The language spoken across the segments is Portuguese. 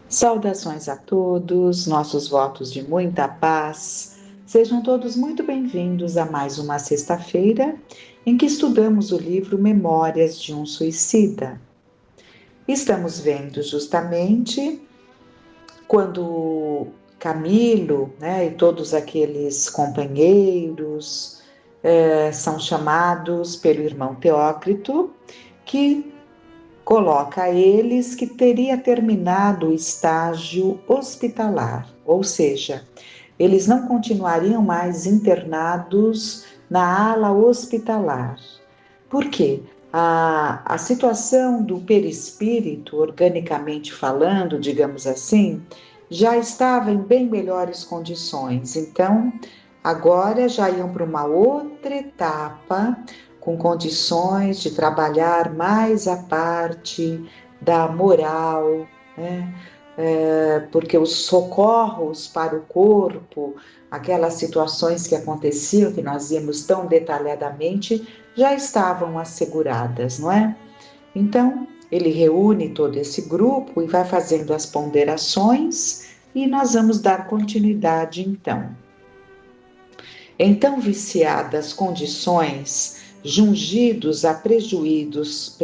Saudações a todos, nossos votos de muita paz. Sejam todos muito bem-vindos a mais uma sexta-feira em que estudamos o livro Memórias de um Suicida. Estamos vendo justamente quando Camilo, e todos aqueles companheiros são chamados pelo irmão Teócrito, que coloca a eles que teria terminado o estágio hospitalar, ou seja, eles não continuariam mais internados na ala hospitalar. Por quê? A situação do perispírito, organicamente falando, digamos assim, já estava em bem melhores condições. Então, agora já iam para uma outra etapa, com condições de trabalhar mais a parte da moral, né? Porque os socorros para o corpo, aquelas situações que aconteciam, que nós vimos tão detalhadamente, já estavam asseguradas, não é? Então, ele reúne todo esse grupo e vai fazendo as ponderações e nós vamos dar continuidade então. Em tão viciadas condições, jungidos a prejuízos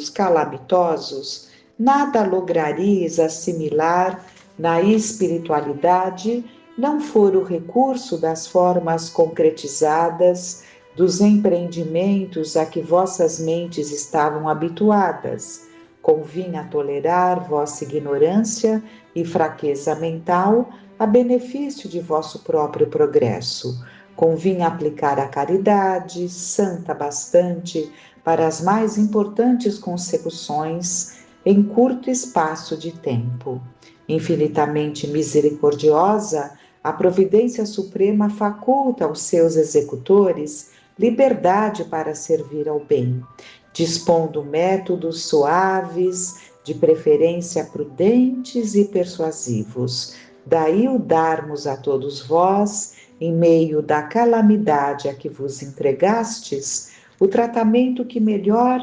calamitosos, nada lograreis assimilar na espiritualidade, não for o recurso das formas concretizadas dos empreendimentos a que vossas mentes estavam habituadas. Convinha tolerar vossa ignorância e fraqueza mental a benefício de vosso próprio progresso. Convinha aplicar a caridade, santa bastante, para as mais importantes consecuções em curto espaço de tempo. Infinitamente misericordiosa, a providência suprema faculta aos seus executores liberdade para servir ao bem, dispondo métodos suaves, de preferência prudentes e persuasivos. Daí o darmos a todos vós, em meio da calamidade a que vos entregastes, o tratamento que melhor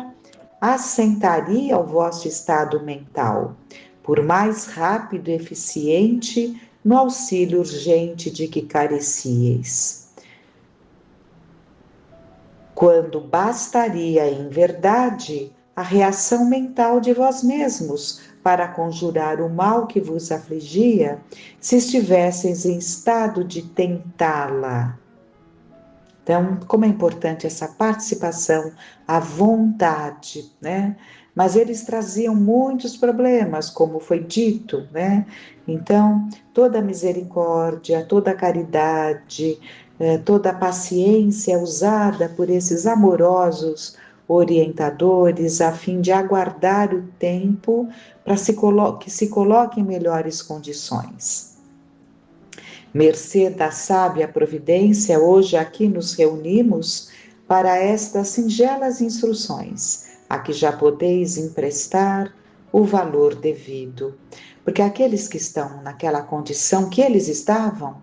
assentaria o vosso estado mental, por mais rápido e eficiente no auxílio urgente de que carecieis. Quando bastaria, em verdade, a reação mental de vós mesmos para conjurar o mal que vos afligia, se estivesseis em estado de tentá-la. Então, como é importante essa participação, a vontade, né? Mas eles traziam muitos problemas, como foi dito, né? Então, toda a misericórdia, toda a caridade, toda a paciência usada por esses amorosos orientadores a fim de aguardar o tempo para que se coloque em melhores condições. Mercê da sábia providência, hoje aqui nos reunimos para estas singelas instruções, a que já podeis emprestar o valor devido. Porque aqueles que estão naquela condição que eles estavam,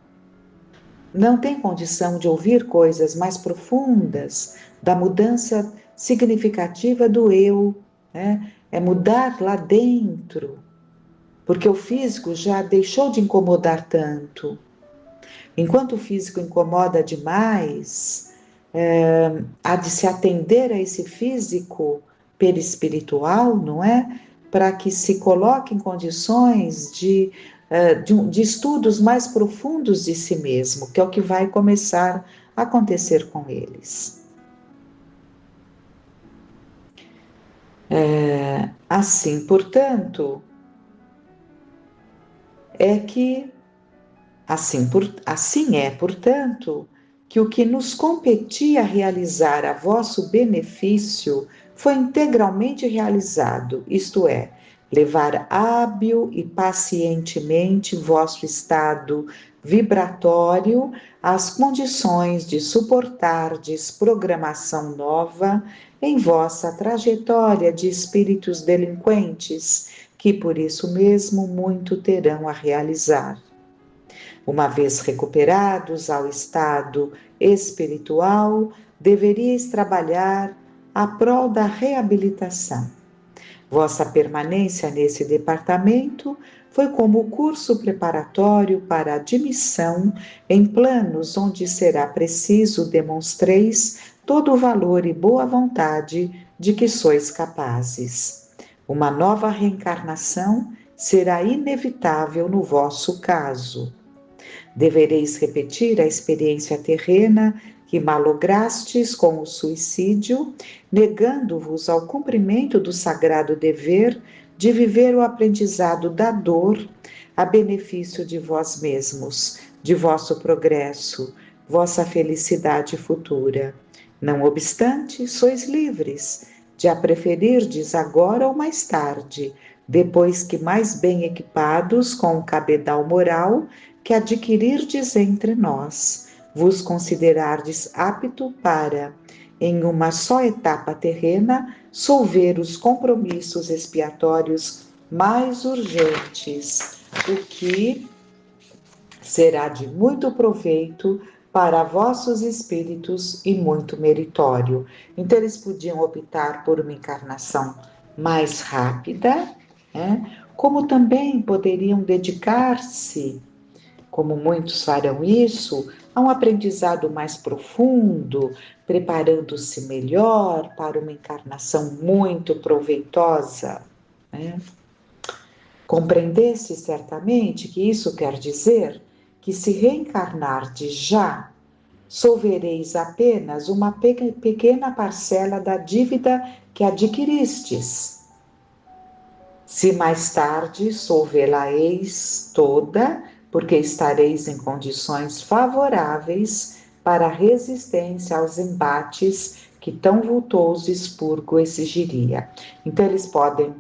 não têm condição de ouvir coisas mais profundas, da mudança significativa do eu, né? É mudar lá dentro, porque o físico já deixou de incomodar tanto. Enquanto o físico incomoda demais, há de se atender a esse físico perispiritual, não é? Para que se coloque em condições de estudos mais profundos de si mesmo, que é o que vai começar a acontecer com eles. Assim, portanto, portanto, que o que nos competia realizar a vosso benefício foi integralmente realizado, isto é, levar hábil e pacientemente vosso estado vibratório às condições de suportardes programação nova em vossa trajetória de espíritos delinquentes, que por isso mesmo muito terão a realizar. Uma vez recuperados ao estado espiritual, deveríeis trabalhar a prol da reabilitação. Vossa permanência nesse departamento foi como o curso preparatório para admissão em planos onde será preciso demonstreis todo o valor e boa vontade de que sois capazes. Uma nova reencarnação será inevitável no vosso caso. Devereis repetir a experiência terrena que malograstes com o suicídio, negando-vos ao cumprimento do sagrado dever de viver o aprendizado da dor a benefício de vós mesmos, de vosso progresso, vossa felicidade futura. Não obstante, sois livres de a preferirdes agora ou mais tarde, depois que mais bem equipados com o cabedal moral que adquirirdes entre nós, vos considerardes apto para, em uma só etapa terrena, solver os compromissos expiatórios mais urgentes, o que será de muito proveito para vossos espíritos e muito meritório. Então, eles podiam optar por uma encarnação mais rápida, como também poderiam dedicar-se, como muitos farão isso, a um aprendizado mais profundo, preparando-se melhor para uma encarnação muito proveitosa. Compreendesse certamente que isso quer dizer que, se reencarnardes já, solvereis apenas uma pequena parcela da dívida que adquiristes. Se mais tarde solvê-la-eis toda, porque estareis em condições favoráveis para a resistência aos embates que tão vultoso expurgo exigiria. Então, eles podem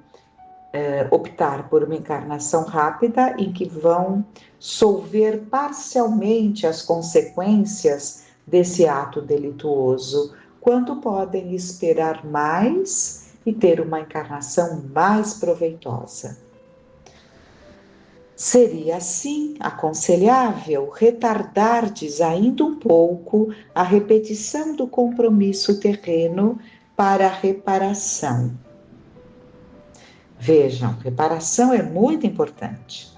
optar por uma encarnação rápida em que vão solver parcialmente as consequências desse ato delituoso, quando podem esperar mais e ter uma encarnação mais proveitosa. Seria, assim, aconselhável retardardes ainda um pouco a repetição do compromisso terreno para a reparação. Vejam, reparação é muito importante,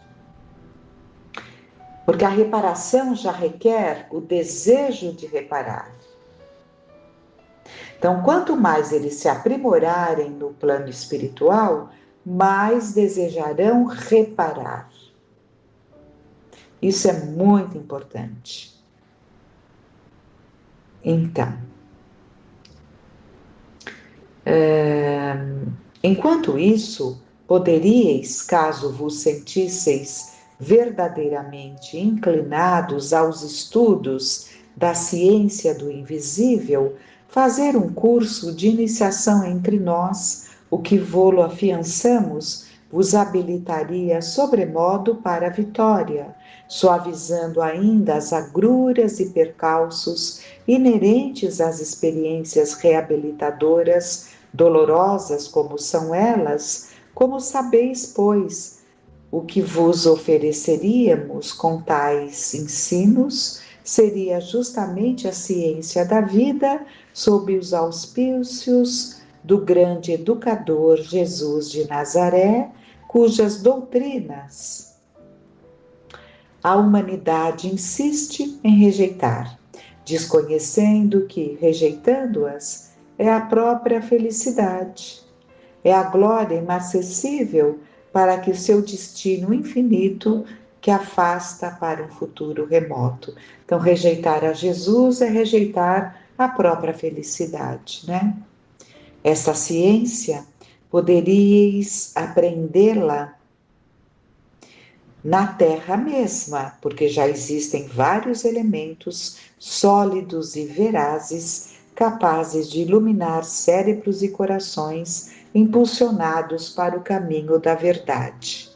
porque a reparação já requer o desejo de reparar. Então, quanto mais eles se aprimorarem no plano espiritual, mais desejarão reparar. Isso é muito importante. Então, enquanto isso, poderíeis, caso vos sentisseis verdadeiramente inclinados aos estudos da ciência do invisível, fazer um curso de iniciação entre nós, o que vô-lo afiançamos, vos habilitaria sobremodo para a vitória, suavizando ainda as agruras e percalços inerentes às experiências reabilitadoras, dolorosas como são elas, como sabeis, pois, o que vos ofereceríamos com tais ensinos seria justamente a ciência da vida sob os auspícios do grande educador Jesus de Nazaré, cujas doutrinas a humanidade insiste em rejeitar, desconhecendo que, rejeitando-as, é a própria felicidade, é a glória inacessível para que o seu destino infinito que afasta para um futuro remoto. Então, rejeitar a Jesus é rejeitar a própria felicidade, né? Essa ciência poderíeis aprendê-la na Terra mesma, porque já existem vários elementos sólidos e verazes capazes de iluminar cérebros e corações impulsionados para o caminho da verdade.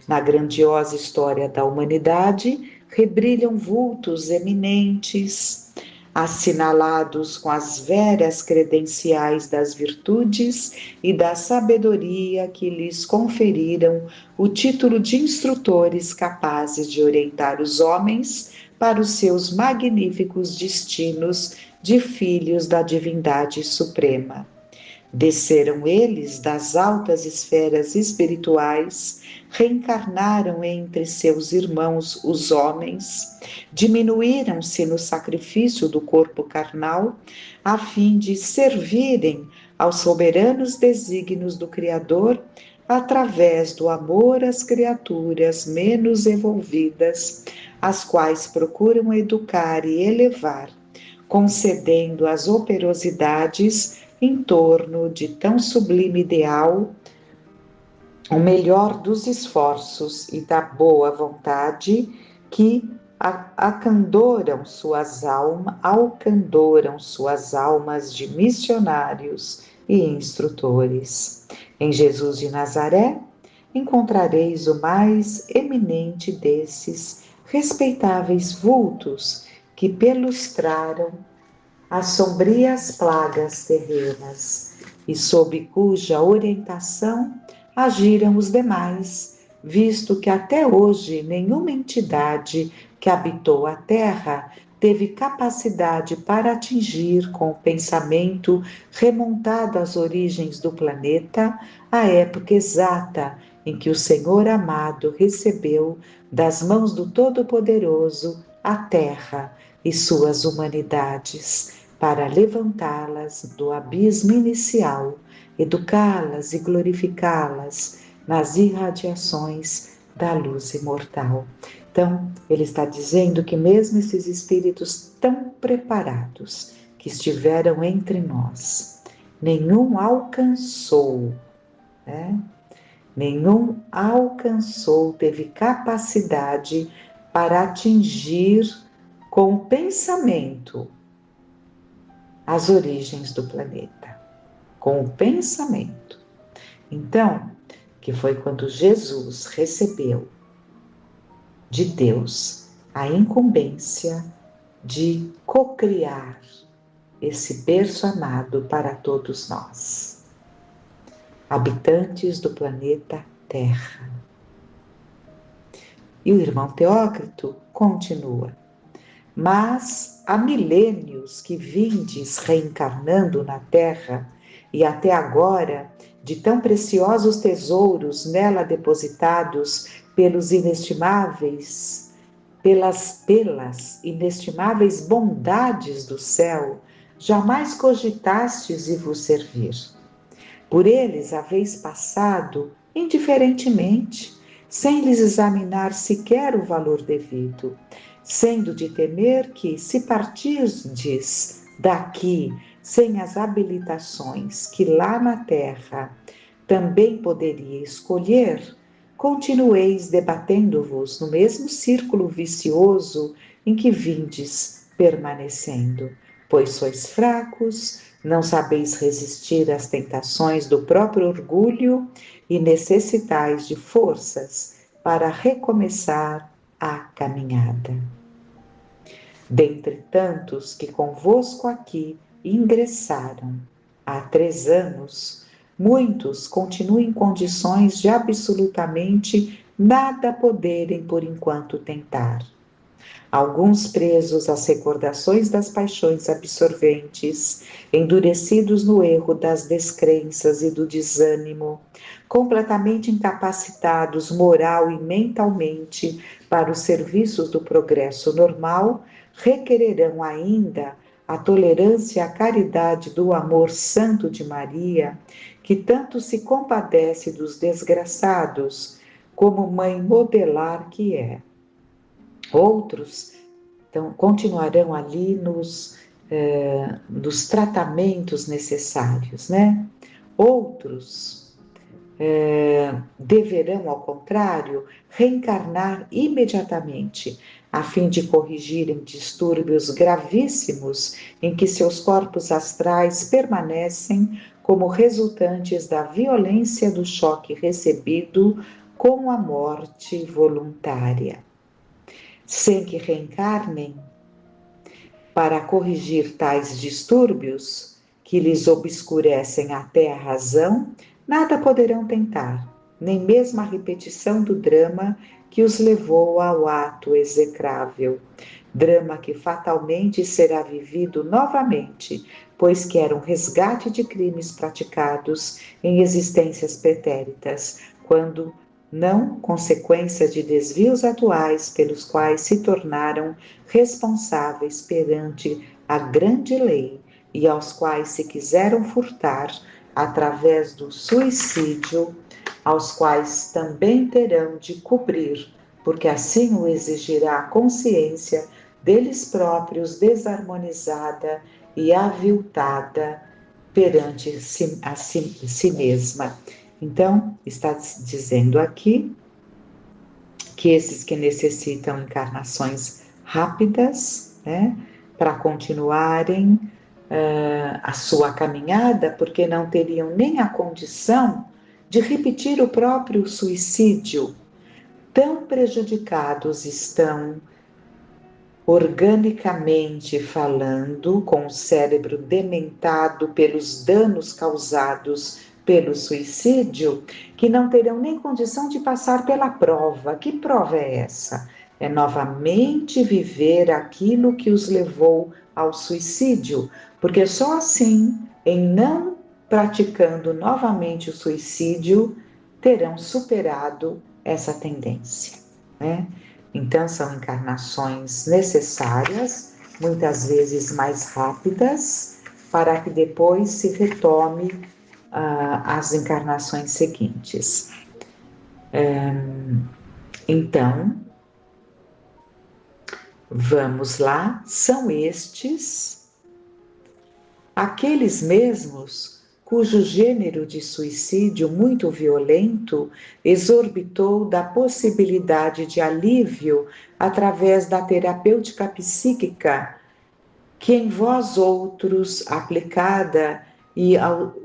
Na grandiosa história da humanidade, rebrilham vultos eminentes, assinalados com as veras credenciais das virtudes e da sabedoria que lhes conferiram o título de instrutores capazes de orientar os homens para os seus magníficos destinos de filhos da divindade suprema. Desceram eles das altas esferas espirituais, reencarnaram entre seus irmãos os homens, diminuíram-se no sacrifício do corpo carnal, a fim de servirem aos soberanos desígnios do Criador, através do amor às criaturas menos evoluídas, as quais procuram educar e elevar, concedendo as operosidades em torno de tão sublime ideal, o melhor dos esforços e da boa vontade que alcandoram suas almas de missionários e instrutores. Em Jesus de Nazaré encontrareis o mais eminente desses respeitáveis vultos que pelustraram as sombrias plagas terrenas e sob cuja orientação agiram os demais, visto que até hoje nenhuma entidade que habitou a Terra teve capacidade para atingir com o pensamento remontado às origens do planeta a época exata em que o Senhor amado recebeu das mãos do Todo-Poderoso a Terra e suas humanidades, para levantá-las do abismo inicial, educá-las e glorificá-las nas irradiações da luz imortal. Então, ele está dizendo que mesmo esses espíritos tão preparados que estiveram entre nós, nenhum alcançou, teve capacidade para atingir com o pensamento as origens do planeta, com o pensamento. Então, que foi quando Jesus recebeu de Deus a incumbência de cocriar esse berço amado para todos nós, habitantes do planeta Terra. E o irmão Teócrito continua: mas há milênios que vindes reencarnando na Terra, e até agora, de tão preciosos tesouros nela depositados pelas inestimáveis bondades do céu, jamais cogitastes e vos servir. Por eles haveis passado indiferentemente, sem lhes examinar sequer o valor devido, sendo de temer que, se partirdes daqui sem as habilitações que lá na terra também poderia escolher, continueis debatendo-vos no mesmo círculo vicioso em que vindes permanecendo, pois sois fracos, não sabeis resistir às tentações do próprio orgulho e necessitais de forças para recomeçar a caminhada. Dentre tantos que convosco aqui ingressaram há 3 anos, muitos continuam em condições de absolutamente nada poderem por enquanto tentar. Alguns presos às recordações das paixões absorventes, endurecidos no erro das descrenças e do desânimo, completamente incapacitados moral e mentalmente para os serviços do progresso normal, requererão ainda a tolerância e a caridade do amor santo de Maria, que tanto se compadece dos desgraçados, como mãe modelar que é. Outros então, continuarão ali nos tratamentos necessários, né? Outros deverão, ao contrário, reencarnar imediatamente, a fim de corrigirem distúrbios gravíssimos em que seus corpos astrais permanecem como resultantes da violência do choque recebido com a morte voluntária. Sem que reencarnem para corrigir tais distúrbios que lhes obscurecem até a razão, nada poderão tentar, nem mesmo a repetição do drama que os levou ao ato execrável, drama que fatalmente será vivido novamente pois que era um resgate de crimes praticados em existências pretéritas, quando não consequência de desvios atuais pelos quais se tornaram responsáveis perante a grande lei e aos quais se quiseram furtar através do suicídio, aos quais também terão de cobrir, porque assim o exigirá a consciência deles próprios desarmonizada e aviltada perante si mesma. Então, está dizendo aqui que esses que necessitam encarnações rápidas, né, para continuarem a sua caminhada, porque não teriam nem a condição de repetir o próprio suicídio, tão prejudicados estão organicamente falando, com o cérebro dementado pelos danos causados pelo suicídio, que não terão nem condição de passar pela prova. Que prova é essa? É novamente viver aquilo que os levou ao suicídio, porque só assim, em não praticando novamente o suicídio, terão superado essa tendência, né? Então, são encarnações necessárias, muitas vezes mais rápidas, para que depois se retome as encarnações seguintes. Então, vamos lá, são estes aqueles mesmos cujo gênero de suicídio muito violento exorbitou da possibilidade de alívio através da terapêutica psíquica que em vós outros aplicada e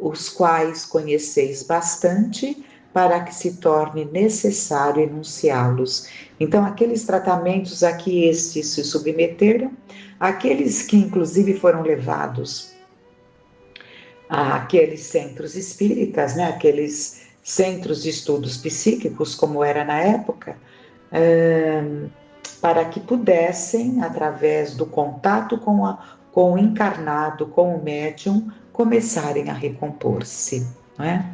os quais conheceis bastante para que se torne necessário enunciá-los. Então, aqueles tratamentos a que estes se submeteram, aqueles que inclusive foram levados àqueles centros espíritas, né, aqueles centros de estudos psíquicos, como era na época, para que pudessem, através do contato com o encarnado, com o médium, começarem a recompor-se, não é?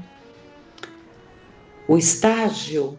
O estágio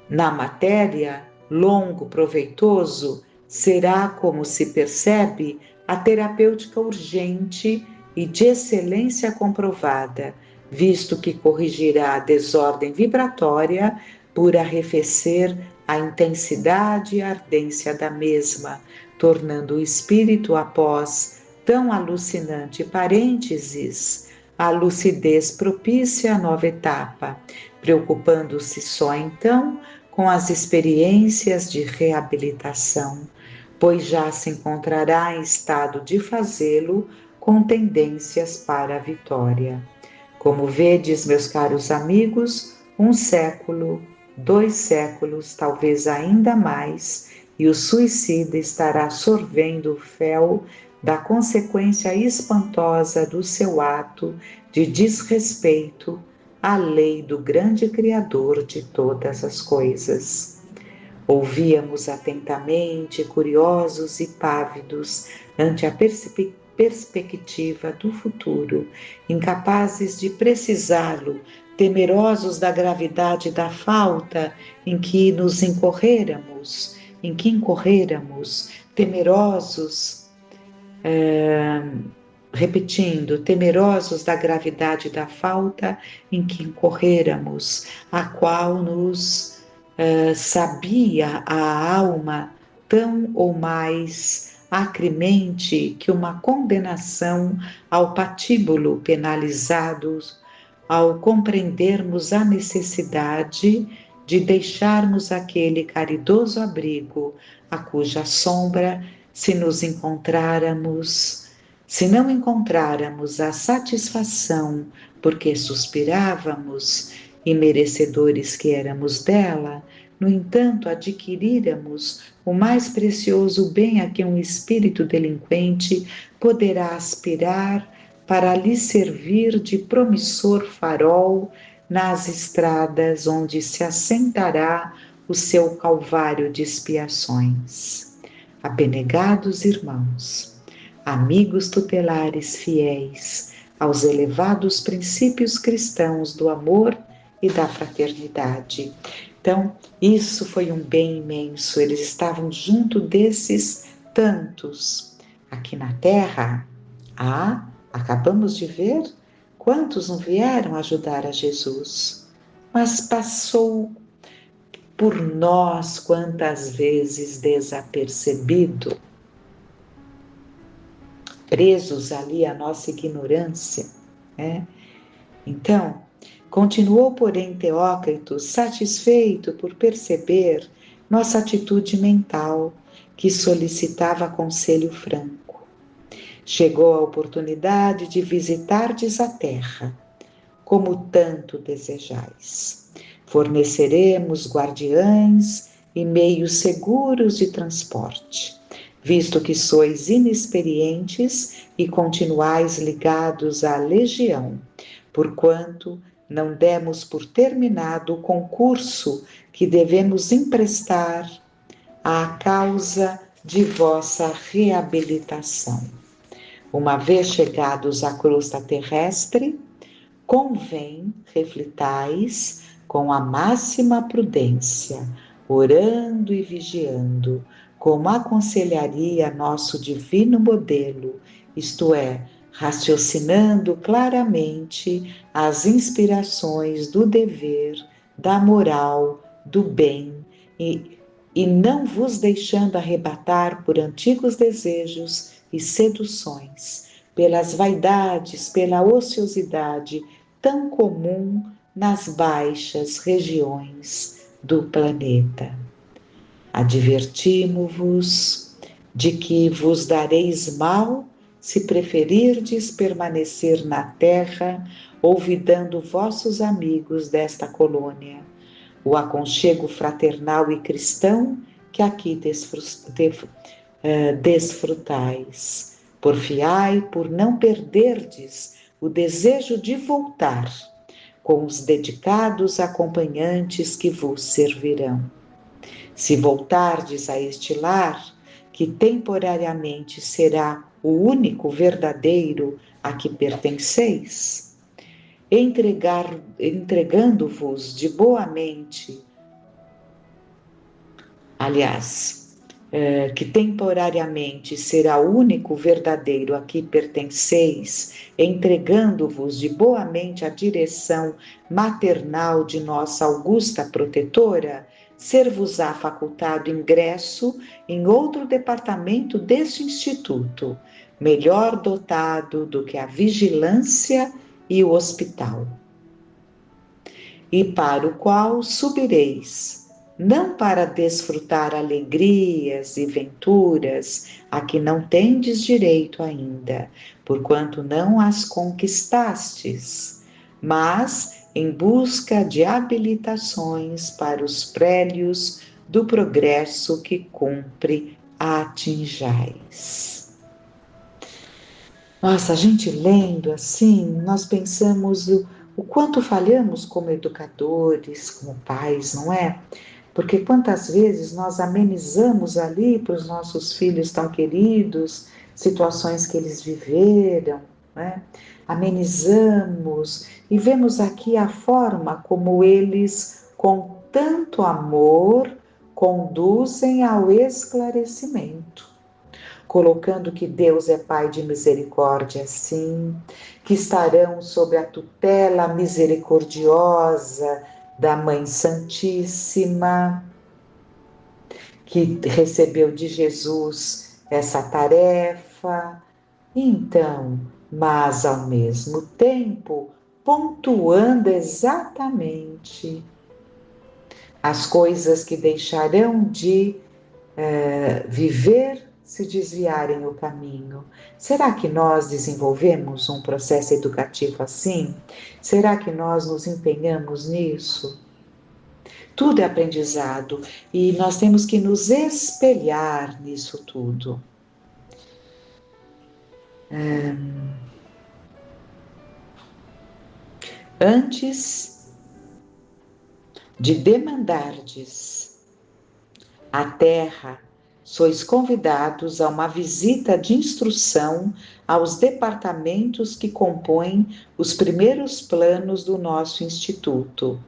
na matéria, longo, proveitoso, será, como se percebe, a terapêutica urgente e de excelência comprovada, visto que corrigirá a desordem vibratória por arrefecer a intensidade e ardência da mesma, tornando o espírito, após tão alucinante parênteses, a lucidez propícia à nova etapa, preocupando-se só então com as experiências de reabilitação, pois já se encontrará em estado de fazê-lo com tendências para a vitória. Como vedes, meus caros amigos, 1 século, 2 séculos, talvez ainda mais, e o suicida estará sorvendo o fel da consequência espantosa do seu ato de desrespeito à lei do grande Criador de todas as coisas. Ouvíamos atentamente, curiosos e pávidos ante a perspectiva do futuro, incapazes de precisá-lo, temerosos da gravidade da falta em que incorréramos, temerosos, temerosos da gravidade da falta em que incorréramos, a qual nos sabia a alma tão ou mais acremente que uma condenação ao patíbulo penalizados, ao compreendermos a necessidade de deixarmos aquele caridoso abrigo a cuja sombra, se não encontráramos a satisfação porque suspirávamos e merecedores que éramos dela, no entanto, adquiríramos o mais precioso bem a que um espírito delinquente poderá aspirar para lhe servir de promissor farol nas estradas onde se assentará o seu calvário de expiações. Abnegados irmãos, amigos tutelares fiéis aos elevados princípios cristãos do amor e da fraternidade. Então, isso foi um bem imenso. Eles estavam junto desses tantos. Aqui na Terra, acabamos de ver quantos não vieram ajudar a Jesus, mas passou por nós quantas vezes desapercebido, presos ali à nossa ignorância, né? Então, continuou, porém, Teócrito, satisfeito por perceber nossa atitude mental, que solicitava conselho franco. Chegou a oportunidade de visitardes a terra, como tanto desejais. Forneceremos guardiães e meios seguros de transporte, visto que sois inexperientes e continuais ligados à legião, porquanto não demos por terminado o concurso que devemos emprestar à causa de vossa reabilitação. Uma vez chegados à crosta terrestre, convém reflitais com a máxima prudência, orando e vigiando, como aconselharia nosso divino modelo, isto é, raciocinando claramente as inspirações do dever, da moral, do bem e não vos deixando arrebatar por antigos desejos e seduções, pelas vaidades, pela ociosidade tão comum nas baixas regiões do planeta. Advertimo-vos de que vos dareis mal se preferirdes permanecer na terra, olvidando vossos amigos desta colônia, o aconchego fraternal e cristão que aqui desfrutais. Porfiai por não perderdes o desejo de voltar, com os dedicados acompanhantes que vos servirão. Se voltardes a este lar, que temporariamente será o único verdadeiro a que pertenceis, entregando-vos de boa mente, que temporariamente será o único verdadeiro a que pertenceis, entregando-vos de boa mente a direção maternal de nossa augusta protetora, ser-vos-á facultado ingresso em outro departamento deste instituto, melhor dotado do que a vigilância e o hospital, e para o qual subireis, não para desfrutar alegrias e venturas a que não tendes direito ainda, porquanto não as conquistastes, mas em busca de habilitações para os prélios do progresso que cumpre atinjais. Nossa, a gente lendo assim, nós pensamos o quanto falhamos como educadores, como pais, não é? Porque quantas vezes nós amenizamos ali para os nossos filhos tão queridos, situações que eles viveram, né? Amenizamos e vemos aqui a forma como eles, com tanto amor, conduzem ao esclarecimento, colocando que Deus é Pai de misericórdia, sim, que estarão sob a tutela misericordiosa da Mãe Santíssima, que recebeu de Jesus essa tarefa. Então, mas ao mesmo tempo, pontuando exatamente as coisas que deixarão de viver se desviarem o caminho. Será que nós desenvolvemos um processo educativo assim? Será que nós nos empenhamos nisso? Tudo é aprendizado e nós temos que nos espelhar nisso tudo. Antes de demandardes a terra sois convidados a uma visita de instrução aos departamentos que compõem os primeiros planos do nosso Instituto.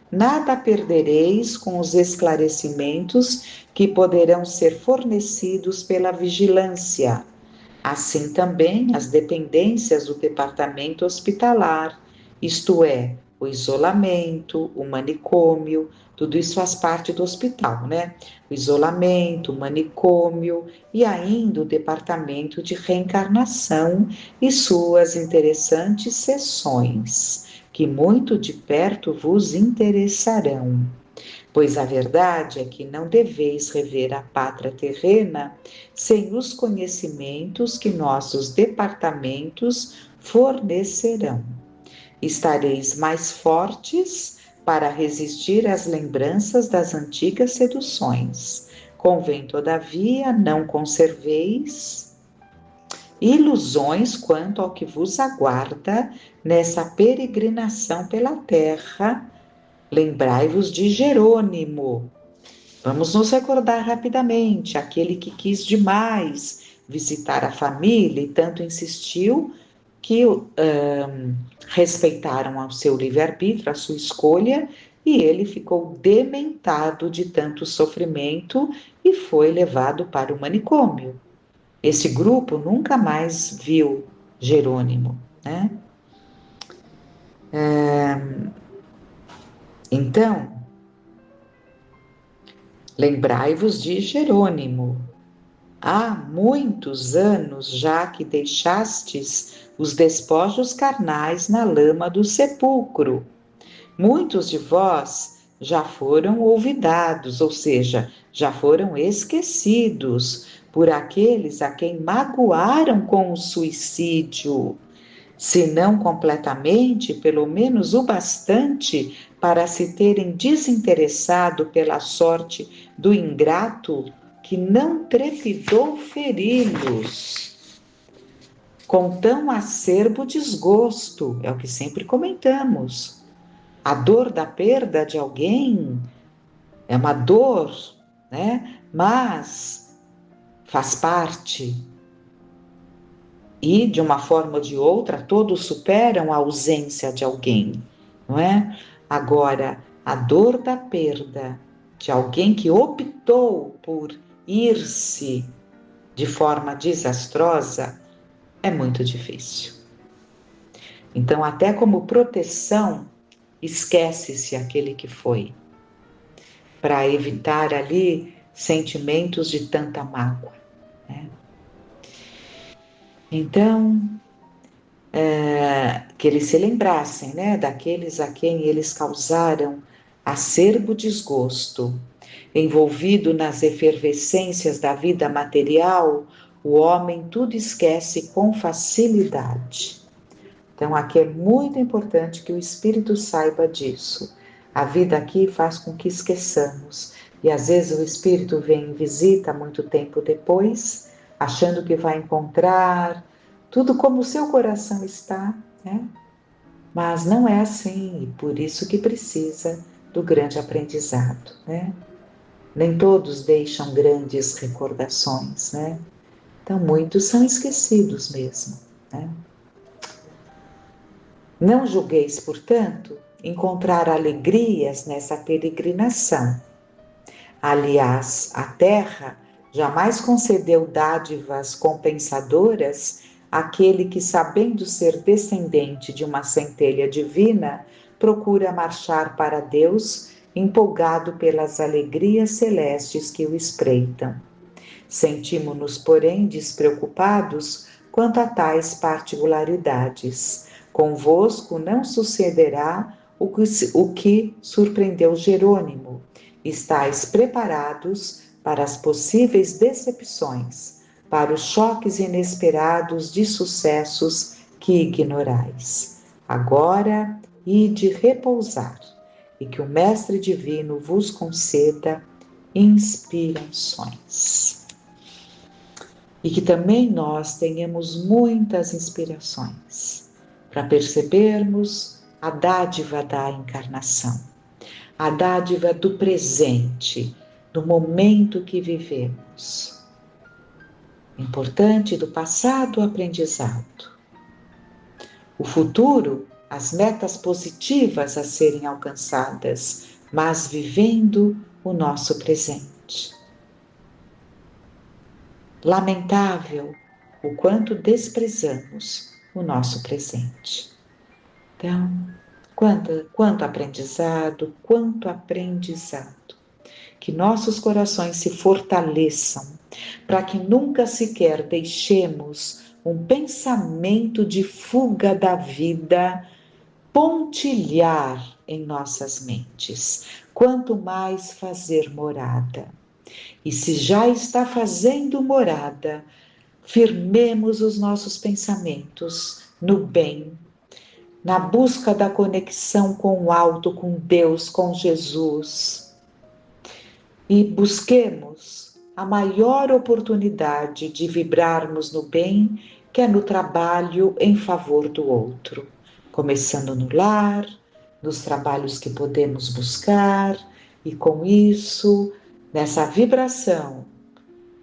Nada perdereis com os esclarecimentos que poderão ser fornecidos pela vigilância. Assim também as dependências do departamento hospitalar, isto é, o isolamento, o manicômio, tudo isso faz parte do hospital, né? O isolamento, o manicômio e ainda o departamento de reencarnação e suas interessantes sessões, que muito de perto vos interessarão. Pois a verdade é que não deveis rever a pátria terrena sem os conhecimentos que nossos departamentos fornecerão. Estareis mais fortes para resistir às lembranças das antigas seduções. Convém, todavia, não conserveis ilusões quanto ao que vos aguarda nessa peregrinação pela terra. Lembrai-vos de Jerônimo. Vamos nos recordar rapidamente, aquele que quis demais visitar a família e tanto insistiu que respeitaram ao seu livre-arbítrio, a sua escolha, e ele ficou dementado de tanto sofrimento e foi levado para o manicômio. Esse grupo nunca mais viu Jerônimo, né? Então, lembrai-vos de Jerônimo. Há muitos anos já que deixastes os despojos carnais na lama do sepulcro. Muitos de vós já foram olvidados, ou seja, já foram esquecidos por aqueles a quem magoaram com o suicídio, se não completamente, pelo menos o bastante para se terem desinteressado pela sorte do ingrato que não trepidou feri-los com tão acerbo desgosto, é o que sempre comentamos. A dor da perda de alguém é uma dor, né? Mas faz parte. E, de uma forma ou de outra, todos superam a ausência de alguém, não é? Agora, a dor da perda de alguém que optou por ir-se de forma desastrosa é muito difícil. Então, até como proteção, esquece-se aquele que foi, para evitar ali sentimentos de tanta mágoa, né? Então, que eles se lembrassem, né, daqueles a quem eles causaram acerbo desgosto. Envolvido nas efervescências da vida material, o homem tudo esquece com facilidade. Então, aqui é muito importante que o espírito saiba disso. A vida aqui faz com que esqueçamos. E às vezes o espírito vem em visita muito tempo depois, achando que vai encontrar tudo como o seu coração está, né? Mas não é assim, e por isso que precisa do grande aprendizado, né? Nem todos deixam grandes recordações, né? Então, muitos são esquecidos mesmo, né? Não julgueis, portanto, encontrar alegrias nessa peregrinação. Aliás, a terra jamais concedeu dádivas compensadoras àquele que, sabendo ser descendente de uma centelha divina, procura marchar para Deus, empolgado pelas alegrias celestes que o espreitam. Sentimos-nos, porém, despreocupados quanto a tais particularidades. Convosco não sucederá o que surpreendeu Jerônimo. Estais preparados para as possíveis decepções, para os choques inesperados de sucessos que ignorais. Agora, ide repousar, e que o Mestre Divino vos conceda inspirações. E que também nós tenhamos muitas inspirações para percebermos a dádiva da encarnação, a dádiva do presente, do momento que vivemos. Importante do passado, o aprendizado. O futuro, as metas positivas a serem alcançadas, mas vivendo o nosso presente. Lamentável o quanto desprezamos o nosso presente. Então, quanto aprendizado, quanto aprendizado. Que nossos corações se fortaleçam, para que nunca sequer deixemos um pensamento de fuga da vida pontilhar em nossas mentes. Quanto mais fazer morada. E se já está fazendo morada, firmemos os nossos pensamentos no bem, na busca da conexão com o alto, com Deus, com Jesus. E busquemos a maior oportunidade de vibrarmos no bem, que é no trabalho em favor do outro. Começando no lar, nos trabalhos que podemos buscar, e com isso, nessa vibração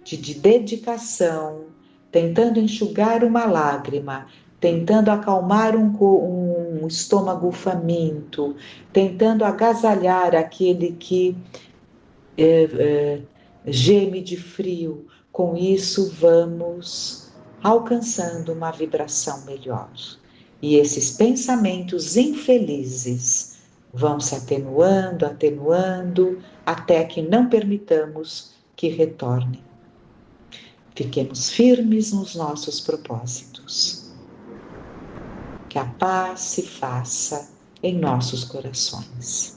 de dedicação, tentando enxugar uma lágrima, tentando acalmar um estômago faminto, tentando agasalhar aquele que geme de frio. Com isso, vamos alcançando uma vibração melhor. E esses pensamentos infelizes vão se atenuando, atenuando, até que não permitamos que retornem. Fiquemos firmes nos nossos propósitos. Que a paz se faça em nossos corações.